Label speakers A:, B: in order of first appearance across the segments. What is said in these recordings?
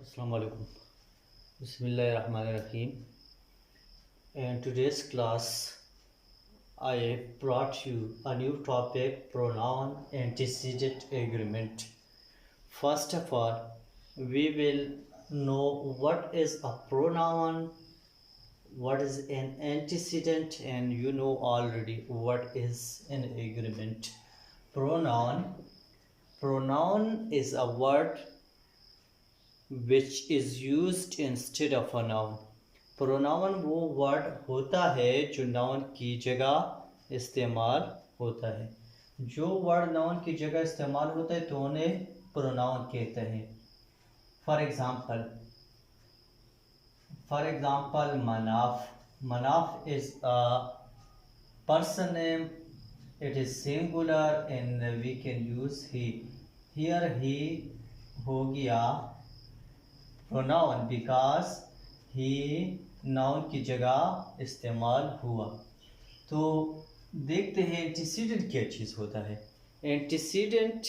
A: Assalamu alaikum. Bismillahirrahmanirrahim. In today's class, I brought you a new topic, pronoun antecedent agreement. First of all, we will know what is a pronoun, what is an antecedent, and you know already what is an agreement. Pronoun is a word which is used instead of a noun. Pronoun वो word होता है जो noun की जगह इस्तेमाल होता है। जो वर्ड नाउन की जगह इस्तेमाल होता है तो उन्हें प्रोनाउन कहते हैं। For example Manaf is a person name, it is singular and we can use he. Here he हो गया प्रोनाउन बिकॉज ही नाउन की जगह इस्तेमाल हुआ। तो देखते हैं एंटीसीडेंट क्या चीज़ होता है। एंटीसीडेंट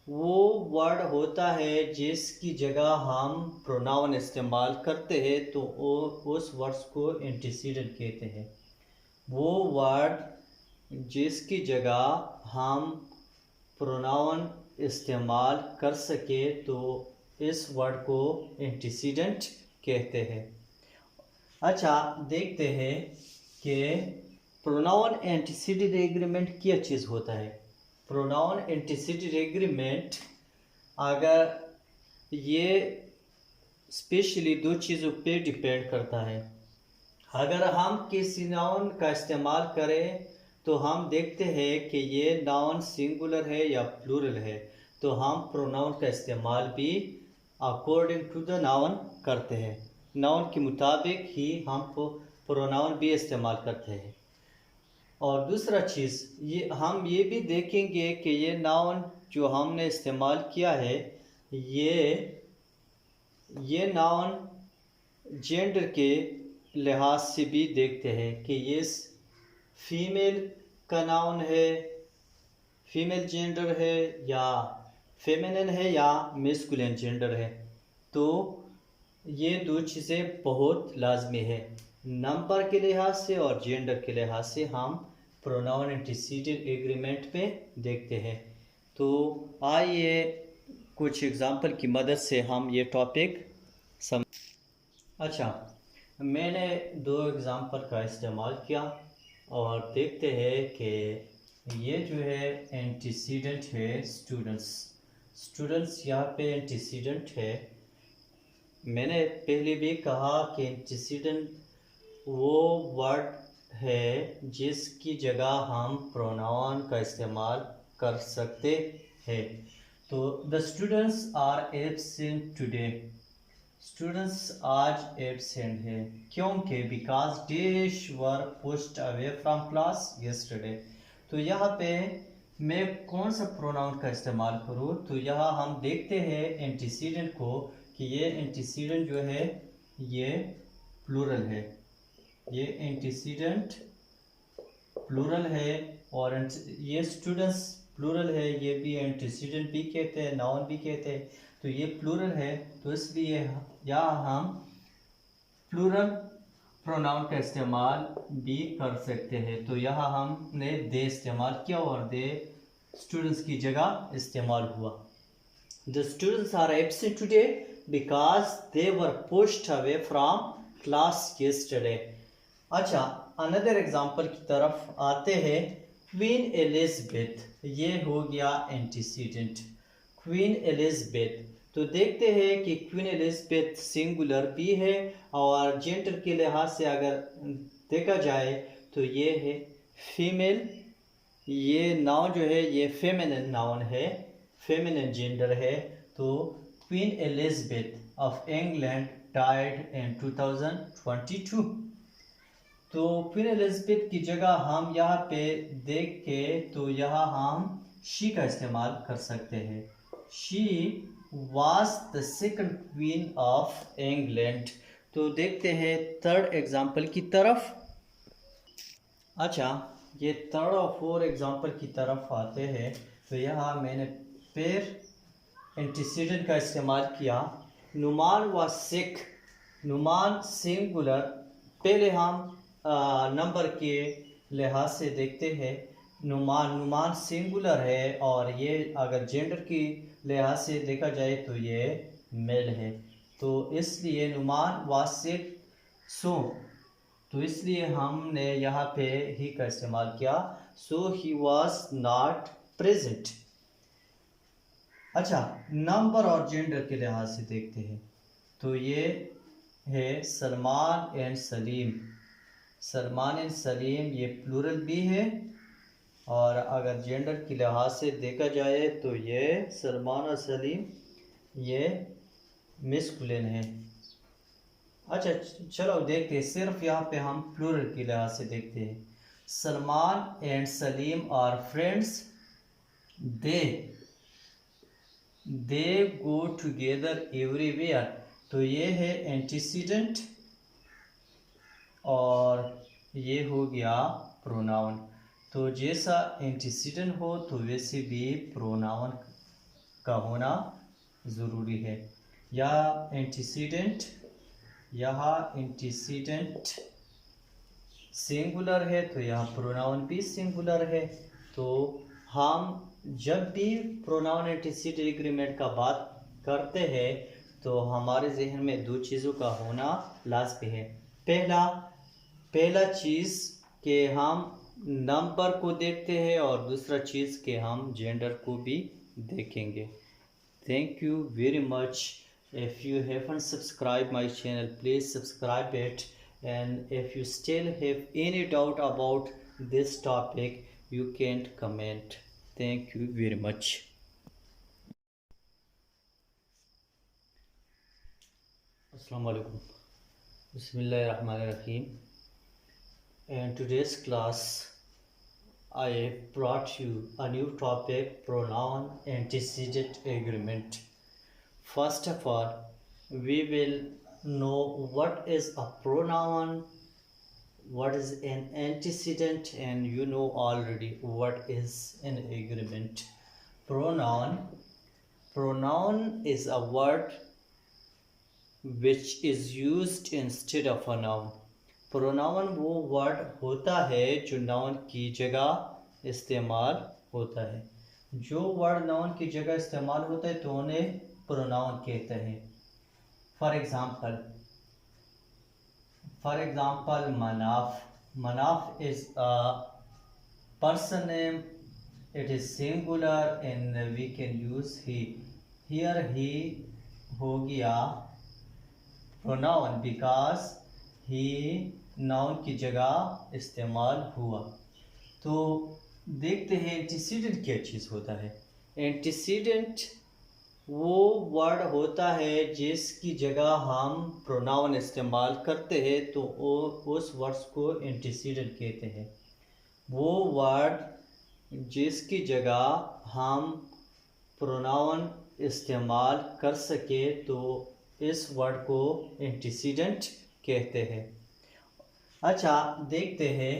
A: वो वर्ड होता है जिसकी जगह हम प्रोनाउन इस्तेमाल करते हैं तो उस वर्ड्स को एंटीसीडेंट कहते हैं। वो वर्ड जिसकी जगह हम प्रोनाउन इस्तेमाल कर सके तो इस वर्ड को एंटीसीडेंट कहते हैं। अच्छा, देखते हैं कि प्रोनाउन एंटीसीडेंट एग्रीमेंट क्या चीज़ होता है। प्रोनाउन एंटीसीडेंट एग्रीमेंट अगर ये स्पेशली दो चीज़ों पे डिपेंड करता है। अगर हम किसी नाउन का इस्तेमाल करें तो हम देखते हैं कि ये नाउन सिंगुलर है या प्लूरल है, तो हम प्रोनाउन का इस्तेमाल भी अकॉर्डिंग टू द नाउन करते हैं। नाउन के मुताबिक ही हम प्रोनाउन भी इस्तेमाल करते हैं। और दूसरा चीज़ हम ये भी देखेंगे कि ये नाउन जो हमने इस्तेमाल किया है ये नाउन जेंडर के लिहाज से भी देखते हैं कि ये फीमेल का नाउन है, फीमेल जेंडर है या फेमिनिन है या मेस्कुलिन जेंडर है। तो ये दो चीज़ें बहुत लाजमी है। नंबर के लिहाज से और जेंडर के लिहाज से हम प्रोनाउन एंटीसीडेंट एग्रीमेंट पे देखते हैं। तो आइए कुछ एग्जांपल की मदद से हम ये टॉपिक अच्छा, मैंने दो एग्जांपल का इस्तेमाल किया और देखते हैं कि ये जो है एंटीसीडेंट है स्टूडेंट्स यहाँ पे एंटीसीडेंट है। मैंने पहले भी कहा कि एंटीसीडेंट वो वर्ड है जिसकी जगह हम प्रोनाउन का इस्तेमाल कर सकते हैं। तो the students are absent today, students आज एब्सेंट है क्योंकि because dash were pushed away from class yesterday. तो यहाँ पे मैं कौन सा प्रोनाउन का इस्तेमाल करूँ, तो यहाँ हम देखते हैं एंटीसीडेंट को कि ये एंटीसीडेंट जो है ये प्लूरल है, ये एंटीसीडेंट प्लूरल है और ये स्टूडेंट्स प्लूरल है, ये भी एंटीसीडेंट भी कहते हैं, नाउन भी कहते हैं। तो ये प्लूरल है तो इसलिए यहाँ हम प्लूरल प्रोनाउन का इस्तेमाल भी कर सकते हैं। तो यहाँ हमने दे इस्तेमाल किया और दे स्टूडेंट्स की जगह इस्तेमाल हुआ। The students are absent today because they were pushed away from class yesterday. अच्छा, अनदर एग्जांपल की तरफ आते हैं। क्वीन एलिजाबेथ, ये हो गया एंटीसीडेंट। क्वीन एलिजाबेथ, तो देखते हैं कि क्वीन एलिजाबेथ सिंगुलर भी है और जेंडर के लिहाज से अगर देखा जाए तो ये है फीमेल। ये नाउन जो है ये फेमिनिन नाउन है, फेमिनिन जेंडर है। तो queen Elizabeth of England died in 2022। तो क्वीन एलिजाबेथ की जगह हम यहाँ पे देख के तो यहाँ हम शी का इस्तेमाल कर सकते हैं। She was the second queen of England। तो देखते हैं थर्ड एग्जाम्पल की तरफ। अच्छा, ये थर्ड और फोर्थ एग्जाम्पल की तरफ आते हैं। तो यहाँ मैंने फिर एंटीसीडेंट का इस्तेमाल किया नुमान व सिख, नुमान सिंगुलर, पहले हम नंबर के लिहाज से देखते हैं। नुमान सिंगुलर है और ये अगर जेंडर की लिहाज से देखा जाए तो ये मेल है। तो इसलिए नुमान व सिख सो, तो इसलिए हमने यहाँ पे ही का इस्तेमाल किया। सो ही वॉज नॉट प्रेजेंट। अच्छा, नंबर और जेंडर के लिहाज से देखते हैं तो ये है सलमान एंड सलीम। सलमान एंड सलीम ये प्लूरल भी है, और अगर जेंडर के लिहाज से देखा जाए तो ये सलमान और सलीम ये मिस्कुलिन है। अच्छा चलो देखते हैं, सिर्फ यहाँ पे हम प्लूरल के लिहाज से देखते हैं। Salman and Salim are friends, they go together everywhere. तो ये है एंटीसीडेंट और ये हो गया प्रोनाउन। तो जैसा एंटीसीडेंट हो तो वैसे भी प्रोनाउन का होना ज़रूरी है। यहाँ एंटीसीडेंट सिंगुलर है तो यहाँ प्रोनाउन भी सिंगुलर है। तो हम जब भी प्रोनाउन एंटीसीडेंट एग्रीमेंट का बात करते हैं तो हमारे जहन में दो चीज़ों का होना लाजमी है। पहला चीज़ के हम नंबर को देखते हैं और दूसरा चीज़ के हम जेंडर को भी देखेंगे। Thank you very much. If you haven't subscribed my channel, please subscribe it. And if you still have any doubt about this topic, you can comment. Thank you very much. Assalamu alaikum. Bismillahirrahmanirrahim. In today's class, I brought you a new topic, pronoun antecedent agreement. First of all, we will know what is a pronoun, what is an antecedent, and you know already what is an agreement. Pronoun is a word which is used instead of a noun. Pronoun वो word होता है जो noun की जगह इस्तेमाल होता है। जो वर्ड नाउन की जगह इस्तेमाल होता है तो उन्हें प्रोनाउन कहते हैं। For example Manaf is a person name, it is singular and we can use he. Here he हो गया प्रोनाउन बिकॉज ही नाउन की जगह इस्तेमाल हुआ। तो देखते हैं एंटीसीडेंट क्या चीज़ होता है। एंटीसीडेंट वो वर्ड होता है जिसकी जगह हम प्रोनाउन इस्तेमाल करते हैं तो उस वर्ड्स को एंटीसीडेंट कहते हैं। वो वर्ड जिसकी जगह हम प्रोनाउन इस्तेमाल कर सके तो इस वर्ड को एंटीसीडेंट कहते हैं। अच्छा देखते हैं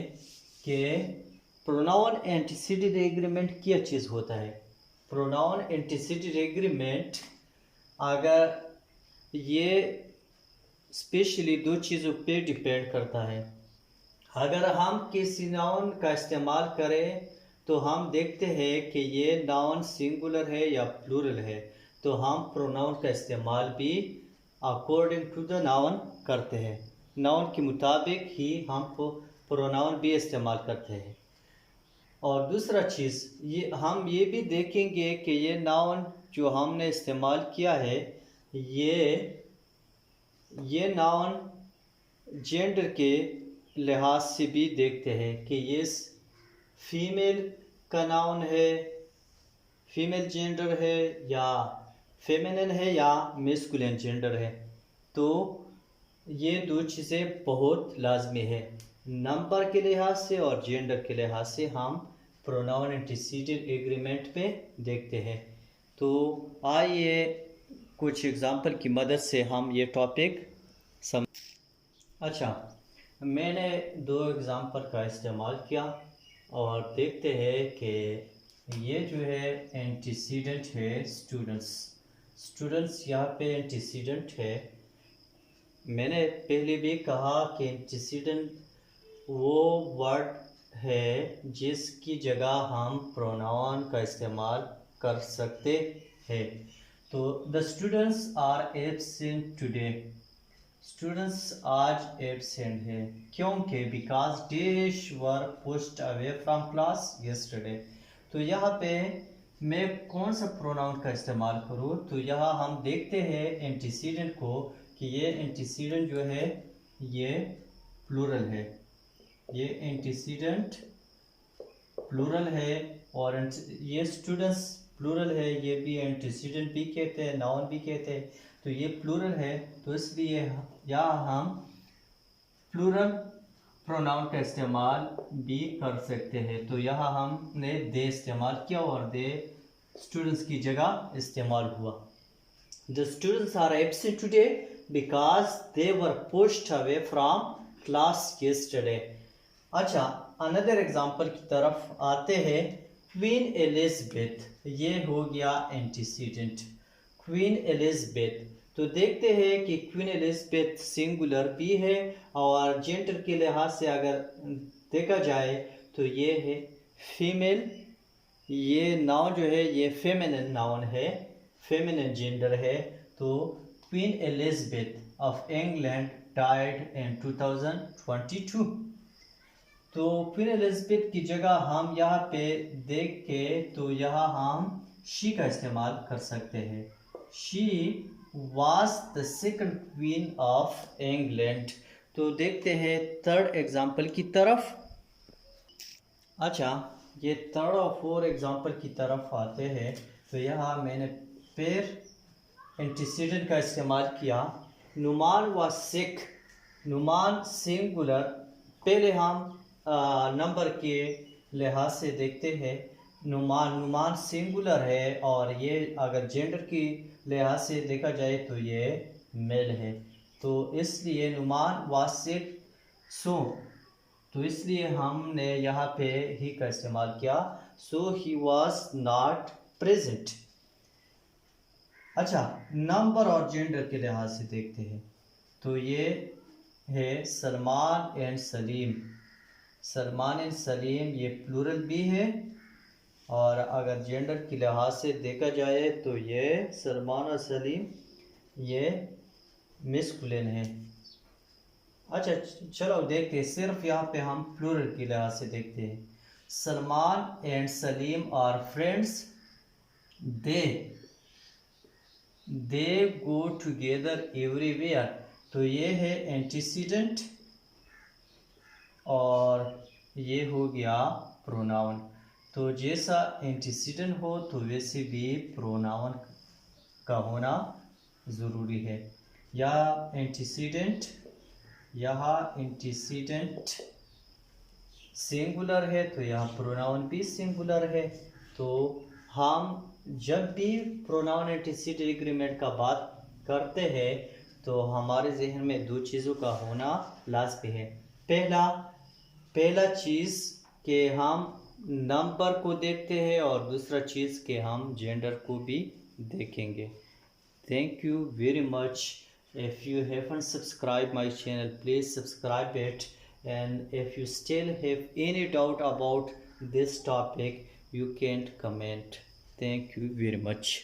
A: कि प्रोनाउन एंटीसीडेंट एग्रीमेंट क्या चीज़ होता है। प्रोनाउन एंटीसीडेंट एग्रीमेंट अगर ये स्पेशली दो चीज़ों पे डिपेंड करता है। अगर हम किसी नाउन का इस्तेमाल करें तो हम देखते हैं कि ये नाउन सिंगुलर है या प्लूरल है, तो हम प्रोनाउन का इस्तेमाल भी अकॉर्डिंग टू द नाउन करते हैं। नाउन के मुताबिक ही हम प्रोनाउन भी इस्तेमाल करते हैं। और दूसरा चीज़ हम ये भी देखेंगे कि ये नाउन जो हमने इस्तेमाल किया है ये नाउन जेंडर के लिहाज से भी देखते हैं कि ये फीमेल का नाउन है, फीमेल जेंडर है या फेमिनिन है या मैस्कुलिन जेंडर है। तो ये दो चीज़ें बहुत लाजमी है। नंबर के लिहाज से और जेंडर के लिहाज से हम प्रोनाउन एंटीसीडेंट एग्रीमेंट पे देखते हैं। तो आइए कुछ एग्जांपल की मदद से हम ये टॉपिक अच्छा, मैंने दो एग्जांपल का इस्तेमाल किया और देखते हैं कि ये जो है एंटीसीडेंट है स्टूडेंट्स यहाँ पे एंटीसीडेंट है। मैंने पहले भी कहा कि एंटीसीडेंट वो वर्ड है जिसकी जगह हम प्रोनाउन का इस्तेमाल कर सकते हैं। तो the students are absent today. Students आज एब्सेंट है क्योंकि because dash were pushed away from class yesterday. तो यहाँ पे मैं कौन सा प्रोनाउन का इस्तेमाल करूँ? तो यहाँ हम देखते हैं एंटीसीडेंट को कि ये एंटीसीडेंट जो है ये प्लूरल है, ये एंटीसीडेंट प्लूरल है। और ये स्टूडेंट्स प्लूरल है, ये भी एंटीसीडेंट भी कहते हैं, नाउन भी कहते हैं। तो ये प्लूरल है, तो इसलिए यहाँ हम प्लूरल प्रोनाउन का इस्तेमाल भी कर सकते हैं। तो यहाँ हमने दे इस्तेमाल किया और दे स्टूडेंट्स की जगह इस्तेमाल हुआ। The students are absent today because they were pushed away from class yesterday. अच्छा, अनदर एग्जाम्पल की तरफ आते हैं। क्वीन एलिज़ाबेथ, ये हो गया एंटीसीडेंट, क्वीन एलिज़ाबेथ। तो देखते हैं कि क्वीन एलिज़ाबेथ सिंगुलर भी है और जेंडर के लिहाज से अगर देखा जाए तो ये है फीमेल। ये नाउन जो है ये फेमिनिन नाउन है, फेमिनिन जेंडर है। तो queen Elizabeth of England died in 2022। तो क्वीन एलिज़ाबेथ की जगह हम यहाँ पे देख के तो यहाँ हम शी का इस्तेमाल कर सकते हैं। She was the second queen of England। तो देखते हैं थर्ड एग्जाम्पल की तरफ। अच्छा, ये थर्ड और फोर्थ एग्जाम्पल की तरफ आते हैं। तो यहाँ मैंने फिर एंटीसीडेंट का इस्तेमाल किया। नुमान व सिख, नुमान सिंगुलर। पहले हम नंबर के लिहाज से देखते हैं। नुमान सिंगुलर है और ये अगर जेंडर की लिहाज से देखा जाए तो ये मेल है। तो इसलिए नुमान वासिक सो, तो इसलिए हमने यहाँ पे ही का इस्तेमाल किया। सो ही वॉज नॉट प्रेजेंट। अच्छा, नंबर और जेंडर के लिहाज से देखते हैं। तो ये है सलमान एंड सलीम। सलमान एंड सलीम ये प्लूरल भी है और अगर जेंडर के लिहाज से देखा जाए तो ये सलमान और सलीम ये मिस्कुलिन है। अच्छा, चलो देखते हैं, सिर्फ यहाँ पे हम प्लूरल के लिहाज से देखते हैं। Salman and Salim are friends, they go together everywhere. तो ये है एंटीसीडेंट और ये हो गया प्रोनाउन। तो जैसा एंटीसीडेंट हो तो वैसे भी प्रोनाउन का होना ज़रूरी है। यहाँ एंटीसीडेंट सिंगुलर है तो यहाँ प्रोनाउन भी सिंगुलर है। तो हम जब भी प्रोनाउन एंटीसीडेंट एग्रीमेंट का बात करते हैं तो हमारे जहन में दो चीज़ों का होना लाजमी है। पहला चीज़ कि हम नंबर को देखते हैं और दूसरा चीज़ कि हम जेंडर को भी देखेंगे। Thank you very much. If you haven't subscribed my channel, please subscribe it, and if you still have any doubt about this topic, you can comment. Thank you very much.